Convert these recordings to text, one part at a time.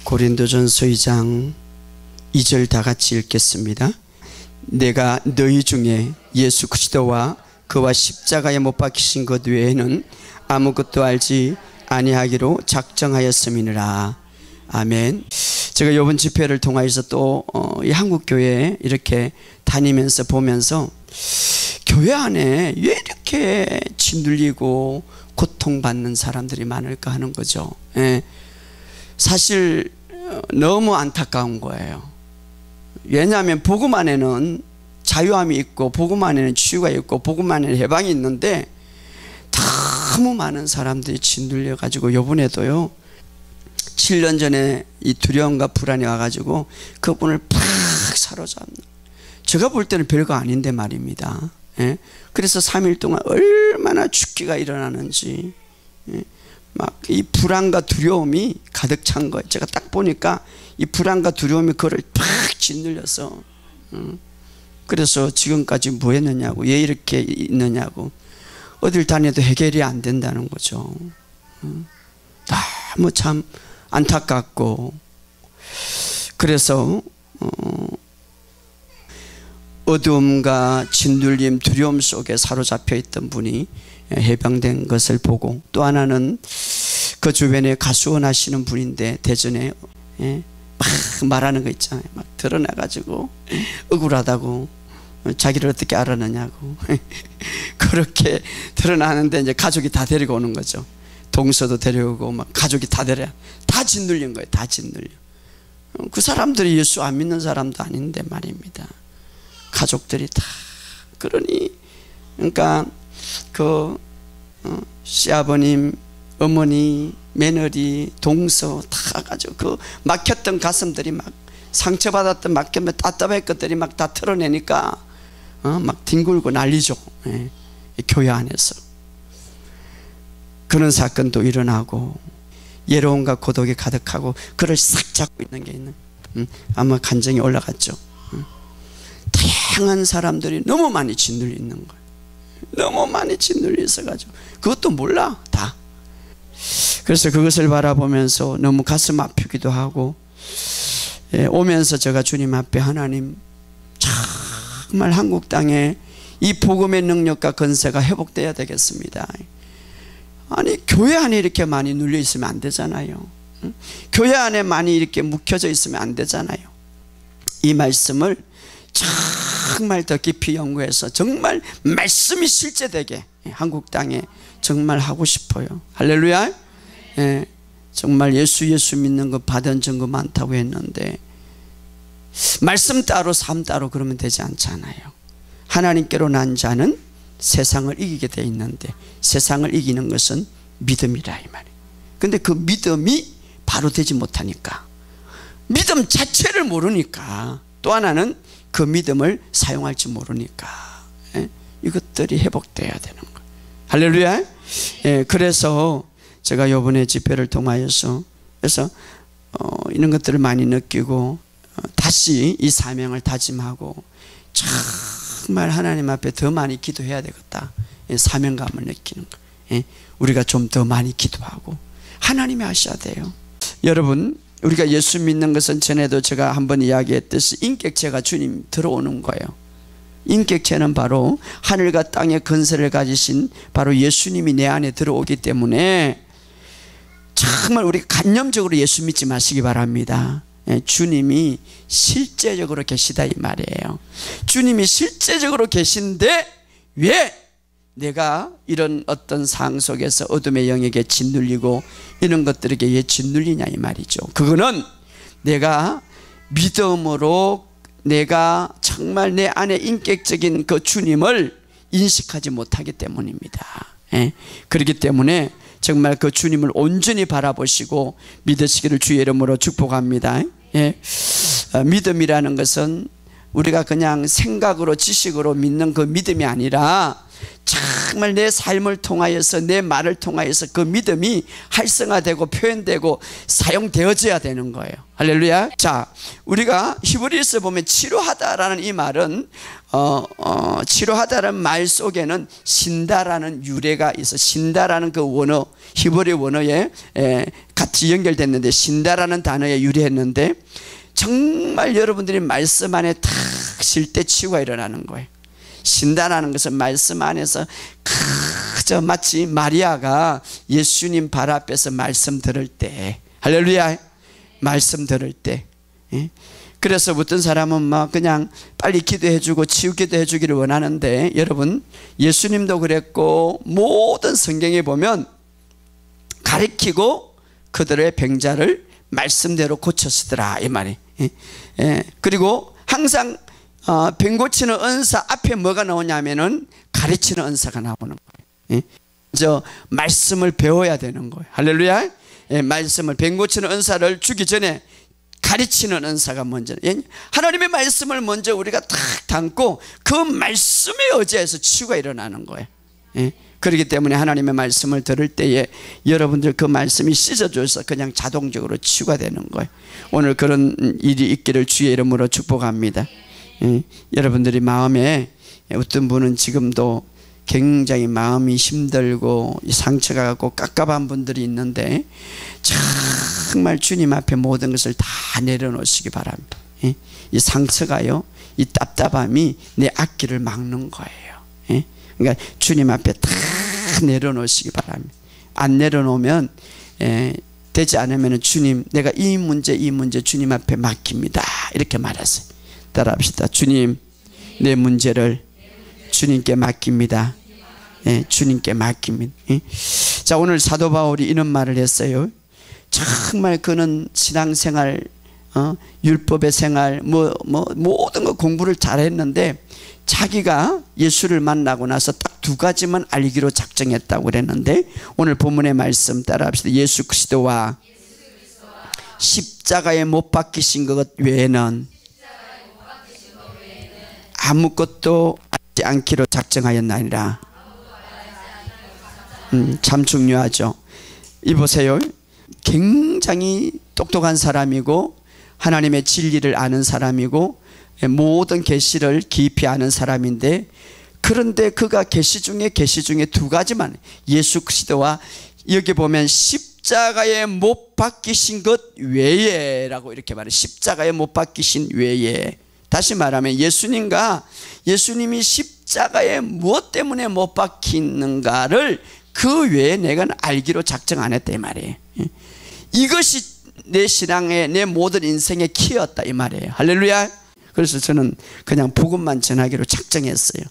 고린도전서 2장 2절 다 같이 읽겠습니다. 내가 너희 중에 예수 그리스도와 그와 십자가에 못 박히신 것 외에는 아무것도 알지 아니하기로 작정하였음이니라. 아멘. 제가 이번 집회를 통하여서 또 이 한국교회에 이렇게 다니면서 보면서 교회 안에 왜 이렇게 짓눌리고 고통받는 사람들이 많을까 하는 거죠. 예. 사실 너무 안타까운 거예요. 왜냐하면 복음 안에는 자유함이 있고 복음 안에는 치유가 있고 복음 안에는 해방이 있는데 너무 많은 사람들이 짓눌려 가지고 요번에도요 7년 전에 이 두려움과 불안이 와가지고 그분을 팍 사로잡는, 제가 볼 때는 별거 아닌데 말입니다. 예? 그래서 3일 동안 얼마나 죽기가 일어나는지, 예? 막 이 불안과 두려움이 가득 찬 거예요. 제가 딱 보니까 이 불안과 두려움이 그를 팍 짓눌려서, 그래서 지금까지 뭐 했느냐고, 왜 이렇게 있느냐고, 어딜 다녀도 해결이 안 된다는 거죠. 너무 참 안타깝고, 그래서 어두움과 짓눌림, 두려움 속에 사로잡혀 있던 분이 해방된 것을 보고, 또 하나는 그 주변에 가수원 하시는 분인데 대전에 막 말하는 거 있잖아요. 막 드러나가지고 억울하다고, 자기를 어떻게 알아내냐고 그렇게 드러나는데 이제 가족이 다 데리고 오는 거죠. 동서도 데려오고 막 가족이 다 다 짓눌린 거예요. 다 짓눌려. 그 사람들이 예수 안 믿는 사람도 아닌데 말입니다. 가족들이 다. 그러니 그러니까 그 시아버님, 어머니, 며느리, 동서 다 가지고 그 막혔던 가슴들이 막 상처받았던 막혔던 답답한 것들이 막 다 털어내니까 막 뒹굴고 난리죠. 예. 교회 안에서 그런 사건도 일어나고 예로움과 고독이 가득하고 그를 싹 잡고 있는 게 있는, 아마 간증이 올라갔죠. 다양한 사람들이 너무 많이 짓눌려 있는 거예요. 너무 많이 짓눌려 있어가지고 그것도 몰라 다. 그래서 그것을 바라보면서 너무 가슴 아프기도 하고, 오면서 제가 주님 앞에, 하나님 정말 한국 땅에 이 복음의 능력과 건세가 회복돼야 되겠습니다. 아니 교회 안에 이렇게 많이 눌려 있으면 안 되잖아요. 교회 안에 많이 이렇게 묵혀져 있으면 안 되잖아요. 이 말씀을 정말 더 깊이 연구해서 정말 말씀이 실제되게 한국 땅에 정말 하고 싶어요. 할렐루야. 예, 정말 예수 믿는 거 받은 증거 많다고 했는데 말씀 따로 삶 따로 그러면 되지 않잖아요. 하나님께로 난 자는 세상을 이기게 돼 있는데 세상을 이기는 것은 믿음이라 이 말이에요. 근데 그 믿음이 바로 되지 못하니까, 믿음 자체를 모르니까, 또 하나는 그 믿음을 사용할 줄 모르니까, 이것들이 회복돼야 되는 거예요. 할렐루야. 그래서 제가 이번에 집회를 통하여서 이런 것들을 많이 느끼고 다시 이 사명을 다짐하고 정말 하나님 앞에 더 많이 기도해야 되겠다, 사명감을 느끼는 거예요. 우리가 좀 더 많이 기도하고 하나님이 하셔야 돼요. 여러분, 우리가 예수 믿는 것은 전에도 제가 한번 이야기했듯이 인격체가 주님 들어오는 거예요. 인격체는 바로 하늘과 땅의 건세를 가지신 바로 예수님이 내 안에 들어오기 때문에 정말 우리 간념적으로 예수 믿지 마시기 바랍니다. 주님이 실제적으로 계시다 이 말이에요. 주님이 실제적으로 계신데 왜 내가 이런 어떤 상황 속에서 어둠의 영에게 짓눌리고 이런 것들에게 왜 짓눌리냐 이 말이죠. 그거는 내가 믿음으로 내가 정말 내 안에 인격적인 그 주님을 인식하지 못하기 때문입니다. 그렇기 때문에 정말 그 주님을 온전히 바라보시고 믿으시기를 주의 이름으로 축복합니다. 믿음이라는 것은 우리가 그냥 생각으로 지식으로 믿는 그 믿음이 아니라 정말 내 삶을 통하여서, 내 말을 통하여서 그 믿음이 활성화되고 표현되고 사용되어져야 되는 거예요. 할렐루야. 자, 우리가 히브리서 보면 치료하다라는 이 말은 치료하다라는 말 속에는 신다라는 유래가 있어. 신다라는 그 원어, 히브리 원어에 같이 연결됐는데, 신다라는 단어에 유래했는데, 정말 여러분들이 말씀 안에 탁 쉴 때 치유가 일어나는 거예요. 신다라는 것은 말씀 안에서 그저 마치 마리아가 예수님 발 앞에서 말씀 들을 때, 할렐루야, 말씀 들을 때. 그래서 어떤 사람은 막 그냥 빨리 기도해주고 치유 기도해주기를 원하는데, 여러분, 예수님도 그랬고 모든 성경에 보면 가리키고 그들의 병자를 말씀대로 고쳤으더라, 이 말이. 그리고 항상 병 고치는 은사 앞에 뭐가 나오냐면은 가르치는 은사가 나오는 거예요. 저 말씀을 배워야 되는 거예요. 할렐루야. 말씀을, 병 고치는 은사를 주기 전에 가르치는 은사가 먼저, 하나님의 말씀을 먼저 우리가 탁 담고 그 말씀에 의지해서 치유가 일어나는 거예요. 그렇기 때문에 하나님의 말씀을 들을 때에 여러분들 그 말씀이 씻어줘서 그냥 자동적으로 치유가 되는 거예요. 오늘 그런 일이 있기를 주의 이름으로 축복합니다. 여러분들이 마음에, 어떤 분은 지금도 굉장히 마음이 힘들고 상처가 갖고 깝깝한 분들이 있는데, 정말 주님 앞에 모든 것을 다 내려놓으시기 바랍니다. 이 상처가요, 이 답답함이 내 앞길을 막는 거예요. 그러니까 주님 앞에 다 내려놓으시기 바랍니다. 안 내려놓으면, 되지 않으면 주님, 내가 이 문제 주님 앞에 맡깁니다, 이렇게 말하세요. 따라합시다. 주님, 내 문제를 주님께 맡깁니다. 주님께 맡깁니다. 자, 오늘 사도 바울이 이런 말을 했어요. 정말 그는 신앙생활, 율법의 생활, 모든 거 공부를 잘했는데, 자기가 예수를 만나고 나서 딱 두 가지만 알기로 작정했다고 그랬는데, 오늘 본문의 말씀 따라합시다. 예수 그리스도와 십자가에 못 박히신 것 외에는 아무것도 알지 않기로 작정하였나니라. 참 중요하죠. 이 보세요. 굉장히 똑똑한 사람이고 하나님의 진리를 아는 사람이고 모든 계시를 깊이 아는 사람인데, 그런데 그가 계시 중에 두 가지만, 예수 그리스도와 여기 보면 십자가에 못 박히신 것 외에라고 이렇게 말해요. 십자가에 못 박히신 외에. 다시 말하면 예수님이 십자가에 무엇 때문에 못 박히는가를 그 외에 내가 알기로 작정 안 했다, 이 말이에요. 이것이 내 신앙의, 내 모든 인생의 키였다, 이 말이에요. 할렐루야. 그래서 저는 그냥 복음만 전하기로 작정했어요.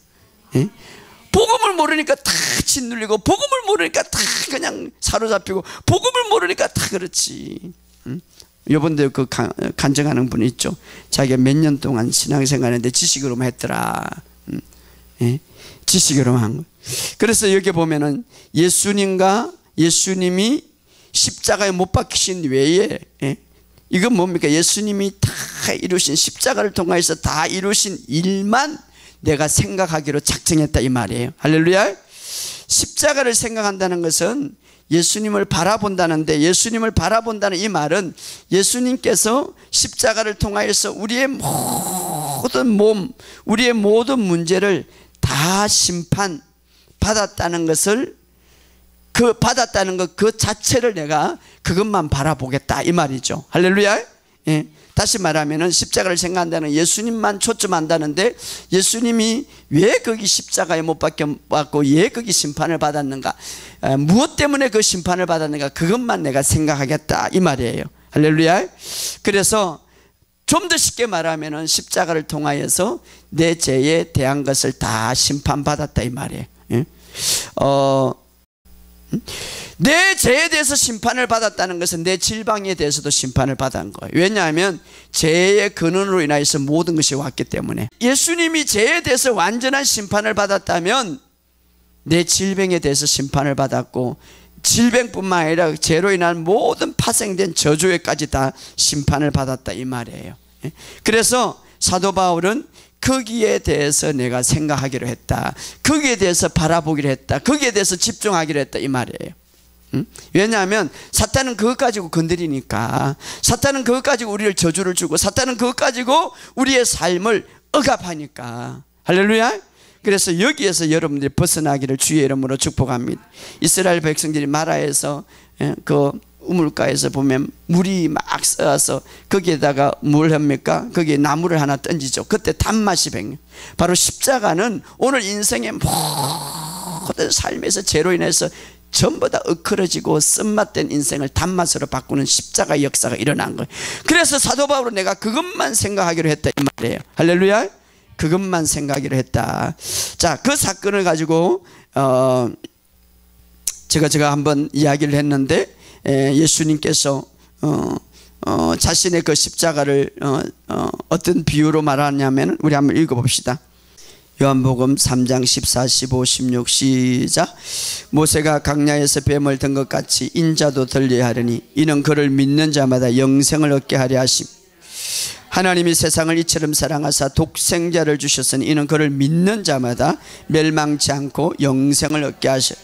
복음을 모르니까 다 짓눌리고, 복음을 모르니까 다 그냥 사로잡히고, 복음을 모르니까 다 그렇지. 여러분들 그 간증하는 분 있죠. 자기가 몇 년 동안 신앙생활했는데 지식으로만 했더라. 지식으로만 한 거. 그래서 여기 보면은 예수님이 십자가에 못 박히신 외에, 이건 뭡니까? 예수님이 다 이루신, 십자가를 통해서 다 이루신 일만 내가 생각하기로 작정했다, 이 말이에요. 할렐루야. 십자가를 생각한다는 것은 예수님을 바라본다는데, 예수님을 바라본다는 이 말은 예수님께서 십자가를 통하여서 우리의 모든 몸, 우리의 모든 문제를 다 심판받았다는 것을, 그 받았다는 것 그 자체를 내가 그것만 바라보겠다, 이 말이죠. 할렐루야. 다시 말하면 십자가를 생각한다는, 예수님만 초점한다는데, 예수님이 왜 거기 십자가에 못 박혀받고 왜 거기 심판을 받았는가, 무엇 때문에 그 심판을 받았는가, 그것만 내가 생각하겠다, 이 말이에요. 할렐루야. 그래서 좀 더 쉽게 말하면 십자가를 통하여서 내 죄에 대한 것을 다 심판받았다, 이 말이에요. 내 죄에 대해서 심판을 받았다는 것은 내 질병에 대해서도 심판을 받은 거예요. 왜냐하면 죄의 근원으로 인하여서 모든 것이 왔기 때문에. 예수님이 죄에 대해서 완전한 심판을 받았다면 내 질병에 대해서 심판을 받았고, 질병뿐만 아니라 죄로 인한 모든 파생된 저주에까지 다 심판을 받았다, 이 말이에요. 그래서 사도 바울은 거기에 대해서 내가 생각하기로 했다, 거기에 대해서 바라보기로 했다, 거기에 대해서 집중하기로 했다, 이 말이에요. 왜냐하면 사탄은 그것 가지고 건드리니까, 사탄은 그것 가지고 우리를 저주를 주고, 사탄은 그것 가지고 우리의 삶을 억압하니까. 할렐루야. 그래서 여기에서 여러분들이 벗어나기를 주의 이름으로 축복합니다. 이스라엘 백성들이 마라에서 그 우물가에서 보면 물이 막 썩어서 거기에다가 뭘 합니까? 거기에 나무를 하나 던지죠. 그때 단맛이 배요. 바로 십자가는 오늘 인생의 모든 삶에서 죄로 인해서 전부 다 엉클어지고 쓴맛된 인생을 단맛으로 바꾸는 십자가 역사가 일어난 거예요. 그래서 사도 바울은 내가 그것만 생각하기로 했다, 이 말이에요. 할렐루야. 그것만 생각하기로 했다. 자, 그 사건을 가지고 제가 한번 이야기를 했는데, 예수님께서 자신의 그 십자가를 어떤 비유로 말하냐면, 우리 한번 읽어봅시다. 요한복음 3장 14, 15, 16 시작. 모세가 광야에서 뱀을 든 것 같이 인자도 들려야 하려니 이는 그를 믿는 자마다 영생을 얻게 하려 하심. 하나님이 세상을 이처럼 사랑하사 독생자를 주셨으니 이는 그를 믿는 자마다 멸망치 않고 영생을 얻게 하셔.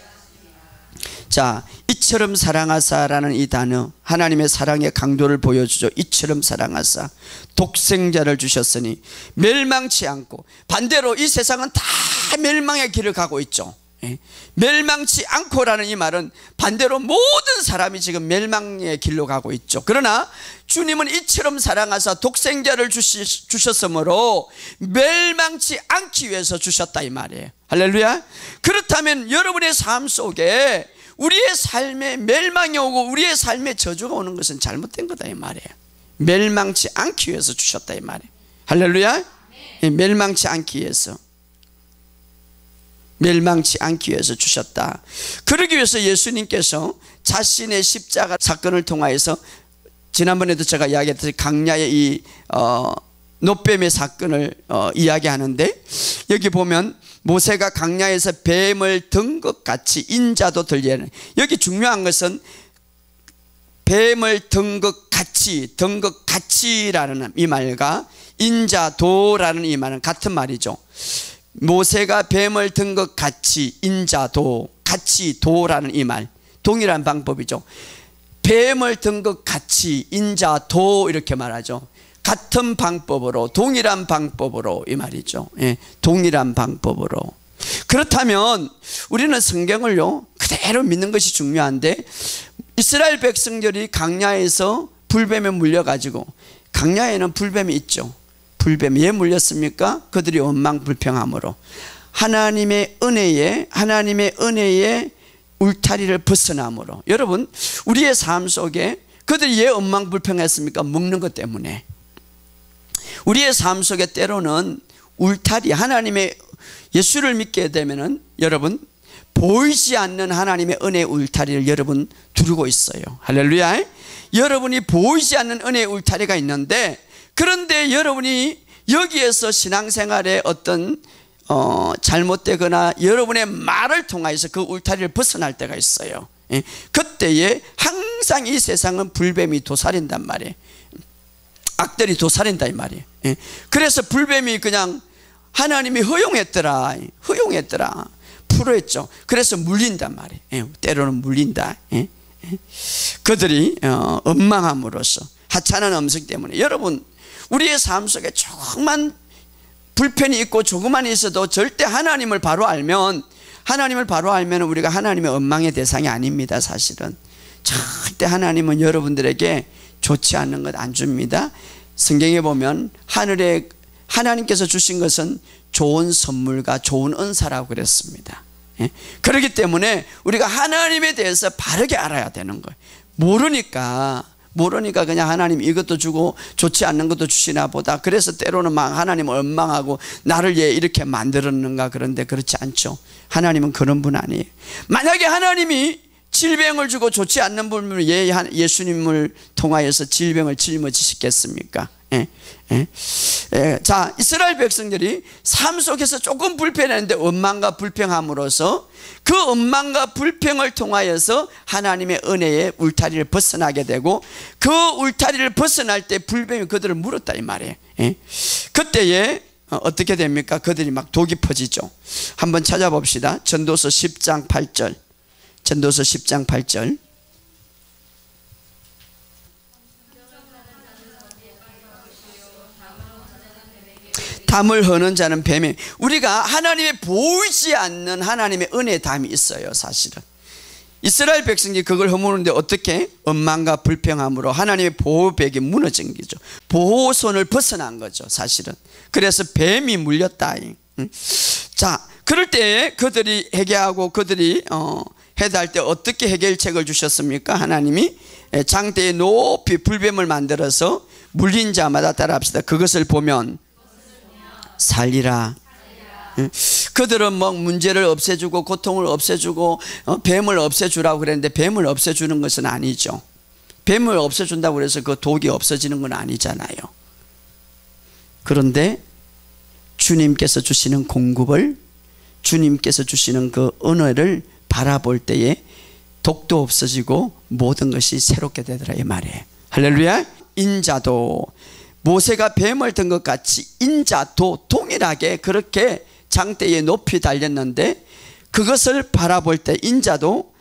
자, 이처럼 사랑하사라는 이 단어, 하나님의 사랑의 강도를 보여주죠. 이처럼 사랑하사 독생자를 주셨으니 멸망치 않고, 반대로 이 세상은 다 멸망의 길을 가고 있죠. 멸망치 않고라는 이 말은 반대로 모든 사람이 지금 멸망의 길로 가고 있죠. 그러나 주님은 이처럼 사랑하사 독생자를 주셨으므로 멸망치 않기 위해서 주셨다, 이 말이에요. 할렐루야. 그렇다면 여러분의 삶 속에 우리의 삶에 멸망이 오고 우리의 삶에 저주가 오는 것은 잘못된 거다, 이 말이에요. 멸망치 않기 위해서 주셨다, 이 말이에요. 할렐루야. 멸망치 않기 위해서, 멸망치 않기 위해서 주셨다. 그러기 위해서 예수님께서 자신의 십자가 사건을 통하여서, 지난번에도 제가 이야기했듯이 광야의 이 노뱀의 사건을 이야기하는데, 여기 보면 모세가 광야에서 뱀을 든 것 같이 인자도 들려야 하는, 여기 중요한 것은 뱀을 든 것 같이라는 이 말과 인자도라는 이 말은 같은 말이죠. 모세가 뱀을 든 것 같이 인자도, 같이 도라는 이 말 동일한 방법이죠. 뱀을 든 것 같이 인자도 이렇게 말하죠. 같은 방법으로, 동일한 방법으로 이 말이죠. 예, 동일한 방법으로. 그렇다면 우리는 성경을요 그대로 믿는 것이 중요한데, 이스라엘 백성들이 광야에서 불뱀에 물려가지고, 광야에는 불뱀이 있죠. 불뱀이 왜 물렸습니까? 그들이 원망불평함으로 하나님의 은혜에 울타리를 벗어남으로. 여러분, 우리의 삶 속에 그들이 왜 원망불평했습니까? 먹는 것 때문에. 우리의 삶 속에 때로는 울타리, 하나님의, 예수를 믿게 되면은 여러분 보이지 않는 하나님의 은혜의 울타리를 여러분 두르고 있어요. 할렐루야. 여러분이 보이지 않는 은혜의 울타리가 있는데, 그런데 여러분이 여기에서 신앙생활에 어떤 잘못되거나 여러분의 말을 통해서 그 울타리를 벗어날 때가 있어요. 그때에 항상 이 세상은 불뱀이 도살인단 말이에요. 악들이 도살인다, 이 말이에요. 그래서 불뱀이 그냥 하나님이 허용했더라, 풀어했죠. 그래서 물린단 말이에요. 때로는 물린다. 그들이 원망함으로써, 하찮은 음식 때문에. 여러분, 우리의 삶 속에 조금만 불편이 있고 조금만 있어도 절대 하나님을 바로 알면 우리가 하나님의 원망의 대상이 아닙니다. 사실은 절대 하나님은 여러분들에게 좋지 않는 것 안 줍니다. 성경에 보면 하늘에 하나님께서 주신 것은 좋은 선물과 좋은 은사라고 그랬습니다. 그렇기 때문에 우리가 하나님에 대해서 바르게 알아야 되는 거예요. 모르니까 그냥 하나님 이것도 주고 좋지 않는 것도 주시나 보다, 그래서 때로는 막 하나님을 원망하고 나를 왜 이렇게 만들었는가. 그런데 그렇지 않죠. 하나님은 그런 분 아니에요. 만약에 하나님이 질병을 주고 좋지 않는 분을 예수님을 통하여서 질병을 짊어지시겠습니까? 자, 이스라엘 백성들이 삶 속에서 조금 불편했는데 원망과 불평함으로써 그 원망과 불평을 통하여서 하나님의 은혜의 울타리를 벗어나게 되고, 그 울타리를 벗어날 때 불뱀이 그들을 물었다, 이 말이에요. 그때에 어떻게 됩니까? 그들이 막 독이 퍼지죠. 한번 찾아봅시다. 전도서 10장 8절. 전도서 10장 8절. 담을 허는 자는 뱀에, 우리가 하나님의 보이지 않는 하나님의 은혜의 담이 있어요. 사실은 이스라엘 백성이 그걸 허무는데 어떻게? 원망과 불평함으로 하나님의 보호벽이 무너진 거죠. 보호선을 벗어난 거죠. 사실은 그래서 뱀이 물렸다. 자, 그럴 때 그들이 회개하고 그들이 해달 때 어떻게 해결책을 주셨습니까? 하나님이 장대에 높이 불뱀을 만들어서 물린 자마다 따라합시다. 그것을 보면 살리라. 그들은 뭐 문제를 없애주고 고통을 없애주고 뱀을 없애주라고 그랬는데 뱀을 없애주는 것은 아니죠. 뱀을 없애준다고 해서 그 독이 없어지는 건 아니잖아요. 그런데 주님께서 주시는 공급을, 주님께서 주시는 그 은혜를 바라볼 때에 독도 없어지고 모든 것이 새롭게 되더라 이 말이에요. 할렐루야. 인자도 모세가 뱀을 든 것 같이 인자도 동일하게 그렇게 장대에 높이 달렸는데 그것을 바라볼 때 인자도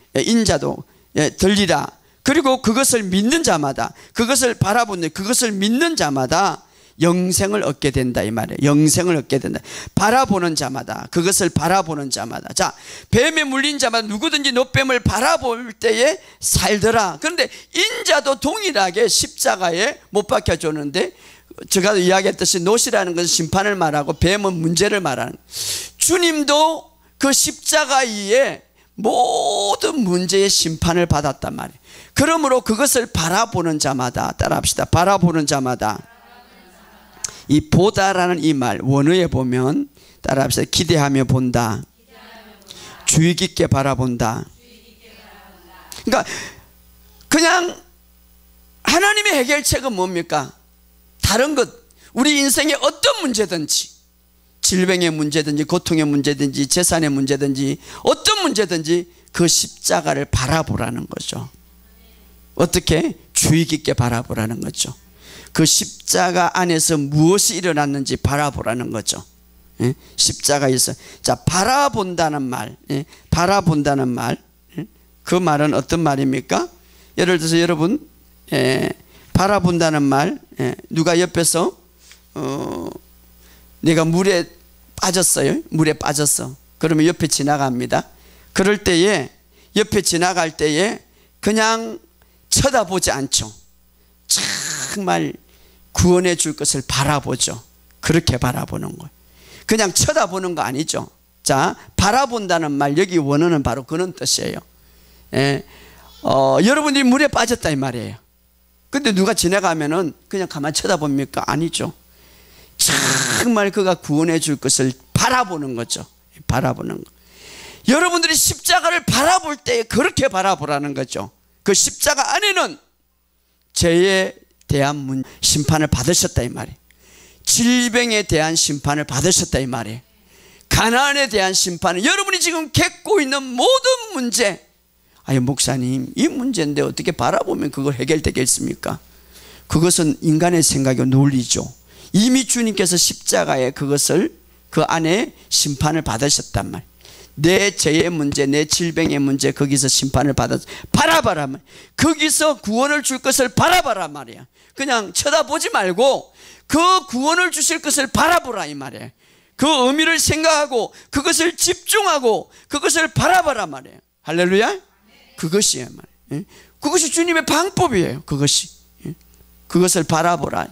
들리라. 그리고 그것을 믿는 자마다, 그것을 바라보는, 그것을 믿는 자마다 영생을 얻게 된다 이 말이에요. 영생을 얻게 된다. 바라보는 자마다, 그것을 바라보는 자마다. 자, 뱀에 물린 자마다 누구든지 노뱀을 바라볼 때에 살더라. 그런데 인자도 동일하게 십자가에 못 박혀줬는데, 제가 이야기했듯이 노시라는 것은 심판을 말하고 뱀은 문제를 말하는, 주님도 그 십자가 위에 모든 문제의 심판을 받았단 말이에요. 그러므로 그것을 바라보는 자마다, 따라합시다. 바라보는 자마다. 이 보다라는 이 말 원어에 보면 따라합시다. 기대하며 본다, 주의 깊게 바라본다. 그러니까 그냥 하나님의 해결책은 뭡니까? 다른 것, 우리 인생의 어떤 문제든지, 질병의 문제든지 고통의 문제든지 재산의 문제든지 어떤 문제든지 그 십자가를 바라보라는 거죠. 어떻게? 주의 깊게 바라보라는 거죠. 그 십자가 안에서 무엇이 일어났는지 바라보라는 거죠. 예? 십자가에서. 자, 바라본다는 말, 예? 바라본다는 말, 예? 그 말은 어떤 말입니까? 예를 들어서 여러분, 바라본다는 말, 누가 옆에서 내가 물에 빠졌어요. 물에 빠졌어. 그러면 옆에 지나갑니다. 그럴 때에, 옆에 지나갈 때에 그냥 쳐다보지 않죠. 정말 구원해 줄 것을 바라보죠. 그렇게 바라보는 거예요. 그냥 쳐다보는 거 아니죠. 자, 바라본다는 말, 여기 원어는 바로 그런 뜻이에요. 여러분들이 물에 빠졌다 이 말이에요. 근데 누가 지나가면은 그냥 가만히 쳐다봅니까? 아니죠. 정말 그가 구원해 줄 것을 바라보는 거죠. 바라보는 거. 여러분들이 십자가를 바라볼 때 그렇게 바라보라는 거죠. 그 십자가 안에는 죄에 대한 심판을 받으셨다 이 말이에요. 질병에 대한 심판을 받으셨다 이 말이에요. 가난에 대한 심판을, 여러분이 지금 겪고 있는 모든 문제, 아니 목사님 이 문제인데 어떻게 바라보면 그걸 해결되겠습니까? 그것은 인간의 생각이 논리죠. 이미 주님께서 십자가에 그것을, 그 안에 심판을 받으셨단 말이에요. 내 죄의 문제, 내 질병의 문제, 거기서 심판을 받아서 바라봐라 말이에요. 거기서 구원을 줄 것을 바라봐라 말이에요. 그냥 쳐다보지 말고 그 구원을 주실 것을 바라보라 이 말이에요. 그 의미를 생각하고 그것을 집중하고 그것을 바라봐라 말이에요. 할렐루야. 그것이에요 말이에요. 그것이 주님의 방법이에요. 그것이, 그것을 바라보라.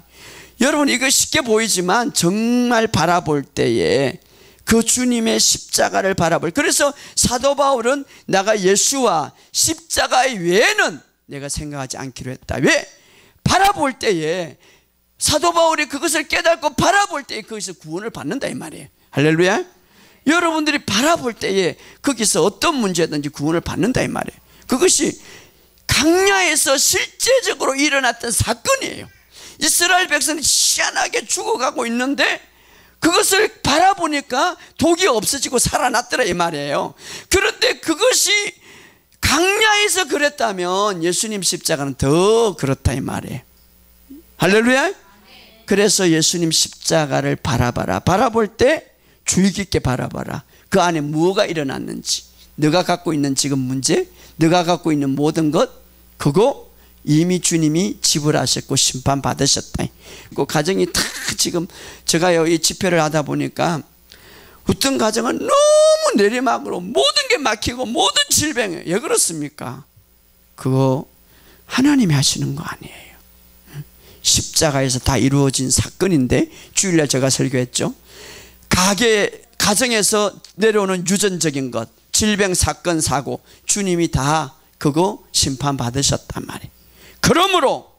여러분 이거 쉽게 보이지만 정말 바라볼 때에 그 주님의 십자가를 바라볼, 그래서 사도 바울은 내가 예수와 십자가 외에는 내가 생각하지 않기로 했다. 왜? 바라볼 때에, 사도 바울이 그것을 깨닫고 바라볼 때에 거기서 구원을 받는다 이 말이에요. 할렐루야. 여러분들이 바라볼 때에 거기서 어떤 문제든지 구원을 받는다 이 말이에요. 그것이 강야에서 실제적으로 일어났던 사건이에요. 이스라엘 백성이 희한하게 죽어가고 있는데 그것을 바라보니까 독이 없어지고 살아났더라 이 말이에요. 그런데 그것이 강야에서 그랬다면 예수님 십자가는 더 그렇다 이 말이에요. 할렐루야. 그래서 예수님 십자가를 바라봐라. 바라볼 때 주의 깊게 바라봐라. 그 안에 무엇가 일어났는지, 너가 갖고 있는 지금 문제, 너가 갖고 있는 모든 것, 그거 이미 주님이 지불하셨고 심판받으셨다. 그 가정이 다 지금 제가요 이 집회를 하다 보니까 어떤 가정은 너무 내리막으로 모든 게 막히고 모든 질병에, 왜 그렇습니까? 그거 하나님이 하시는 거 아니에요. 십자가에서 다 이루어진 사건인데, 주일날 제가 설교했죠. 가정에서 내려오는 유전적인 것, 질병, 사건, 사고, 주님이 다 그거 심판받으셨단 말이에요. 그러므로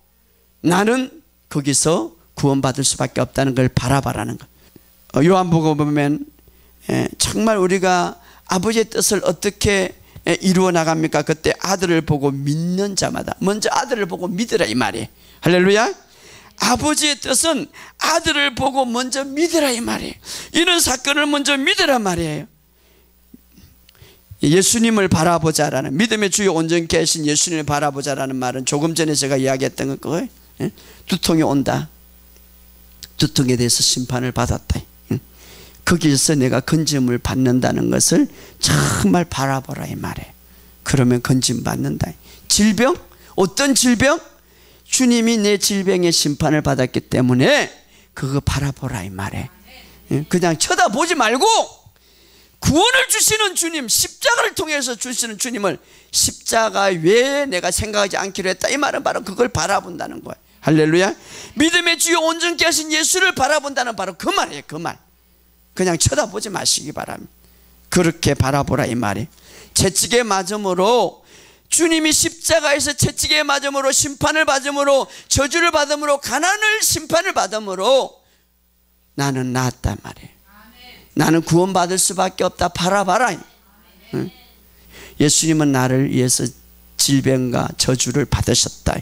나는 거기서 구원받을 수밖에 없다는 걸 바라봐라는 것. 요한복음 보면 정말 우리가 아버지의 뜻을 어떻게 이루어 나갑니까? 그때 아들을 보고 믿는 자마다, 먼저 아들을 보고 믿으라 이 말이에요. 할렐루야. 아버지의 뜻은 아들을 보고 먼저 믿으라 이 말이에요. 이런 사건을 먼저 믿으라 말이에요. 예수님을 바라보자라는, 믿음의 주요 온전케 하신 예수님을 바라보자라는 말은 조금 전에 제가 이야기했던 거예요. 두통이 온다, 두통에 대해서 심판을 받았다, 거기에서 내가 건짐을 받는다는 것을 정말 바라보라 이 말이에요. 그러면 건짐 받는다. 질병, 어떤 질병? 주님이 내 질병의 심판을 받았기 때문에 그거 바라보라 이 말이에요. 그냥 쳐다보지 말고 구원을 주시는 주님, 십자가를 통해서 주시는 주님을, 십자가 외에 내가 생각하지 않기로 했다 이 말은 바로 그걸 바라본다는 거예요. 할렐루야. 믿음의 주요 온전케 하신 예수를 바라본다는 바로 그 말이에요. 그 말. 그냥 쳐다보지 마시기 바랍니다. 그렇게 바라보라 이 말이에요. 채찍에 맞음으로, 주님이 십자가에서 채찍에 맞음으로, 심판을 받음으로, 저주를 받음으로, 가난을 심판을 받음으로 나는 나았단 말이에요. 나는 구원받을 수밖에 없다. 바라봐라. 응? 예수님은 나를 위해서 질병과 저주를 받으셨다.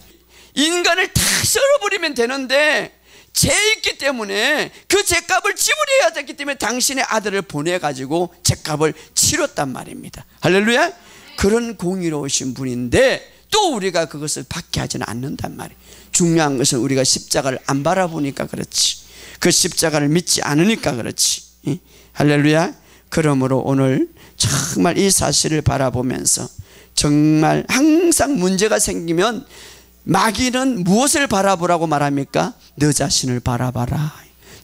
인간을 다 썰어버리면 되는데 죄 있기 때문에 그 죄값을 지불해야 됐기 때문에 당신의 아들을 보내가지고 죄값을 치렀단 말입니다. 할렐루야. 그런 공의로우신 분인데 또 우리가 그것을 받게 하지는 않는단 말이에요. 중요한 것은 우리가 십자가를 안 바라보니까 그렇지, 그 십자가를 믿지 않으니까 그렇지. 할렐루야. 그러므로 오늘 정말 이 사실을 바라보면서, 정말 항상 문제가 생기면 마귀는 무엇을 바라보라고 말합니까? 너 자신을 바라봐라,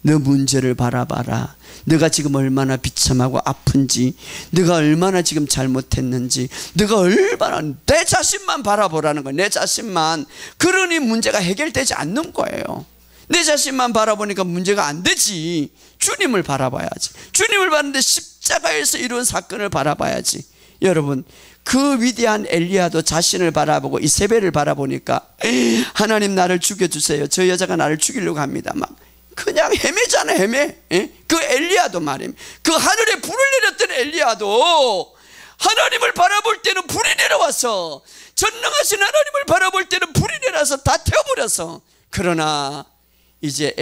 너 문제를 바라봐라, 너가 지금 얼마나 비참하고 아픈지, 너가 얼마나 지금 잘못했는지, 너가 얼마나, 내 자신만 바라보라는 거예요. 내 자신만. 그러니 문제가 해결되지 않는 거예요. 내 자신만 바라보니까 문제가 안 되지. 주님을 바라봐야지. 주님을 봤는데 십자가에서 이룬 사건을 바라봐야지. 여러분, 그 위대한 엘리야도 자신을 바라보고 이세벨을 바라보니까 하나님 나를 죽여주세요, 저 여자가 나를 죽이려고 합니다, 막 그냥 헤매잖아, 헤매. 그 엘리야도 말입니다. 그 하늘에 불을 내렸던 엘리야도 하나님을 바라볼 때는 불이 내려와서, 전능하신 하나님을 바라볼 때는 불이 내려서 다 태워버려서, 그러나 이제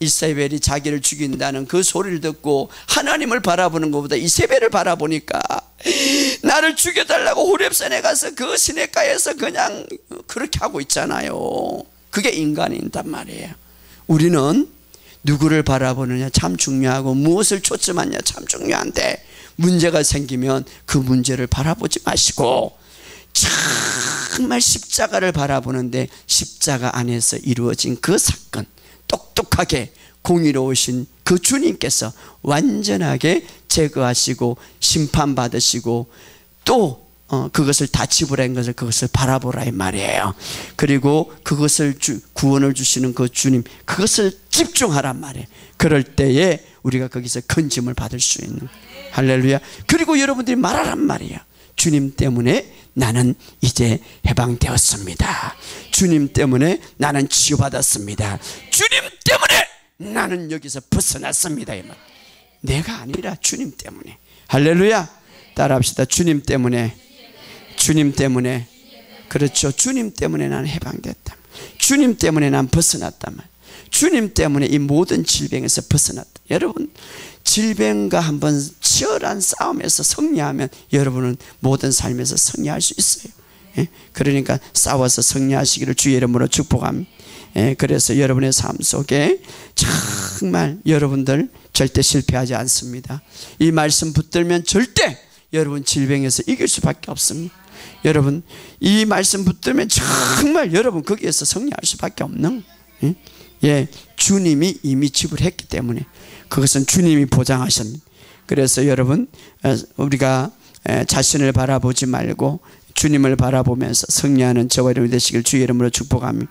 이세벨이 자기를 죽인다는 그 소리를 듣고 하나님을 바라보는 것보다 이세벨을 바라보니까 나를 죽여달라고 호렙산에 가서 그 시냇가에서 그냥 그렇게 하고 있잖아요. 그게 인간이란 말이에요. 우리는 누구를 바라보느냐 참 중요하고, 무엇을 초점하냐 참 중요한데, 문제가 생기면 그 문제를 바라보지 마시고 정말 십자가를 바라보는데, 십자가 안에서 이루어진 그 사건, 똑똑하게 공의로우신 그 주님께서 완전하게 제거하시고 심판받으시고 또 그것을 다 지불한 것을, 그것을 바라보라 이 말이에요. 그리고 그것을 구원을 주시는 그 주님, 그것을 집중하란 말이에요. 그럴 때에 우리가 거기서 건짐을 받을 수 있는. 할렐루야. 그리고 여러분들이 말하란 말이에요. 주님 때문에 나는 이제 해방되었습니다. 주님 때문에 나는 치유받았습니다. 주님 때문에 나는 여기서 벗어났습니다. 이 말. 내가 아니라 주님 때문에. 할렐루야. 따라합시다. 주님 때문에. 주님 때문에. 그렇죠. 주님 때문에 나는 해방됐다. 주님 때문에 난 벗어났다. 주님 때문에 이 모든 질병에서 벗어났다. 여러분, 질병과 한번 치열한 싸움에서 승리하면 여러분은 모든 삶에서 승리할 수 있어요. 그러니까 싸워서 승리하시기를 주의 이름으로 축복합니다. 그래서 여러분의 삶 속에 정말 여러분들 절대 실패하지 않습니다. 이 말씀 붙들면 절대 여러분 질병에서 이길 수밖에 없습니다. 여러분 이 말씀 붙들면 정말 여러분 거기에서 승리할 수밖에 없는, 주님이 이미 지불했기 때문에 그것은 주님이 보장하셨습니다. 그래서 여러분 우리가 자신을 바라보지 말고 주님을 바라보면서 승리하는 저와 여러분이 되시길 주의 이름으로 축복합니다.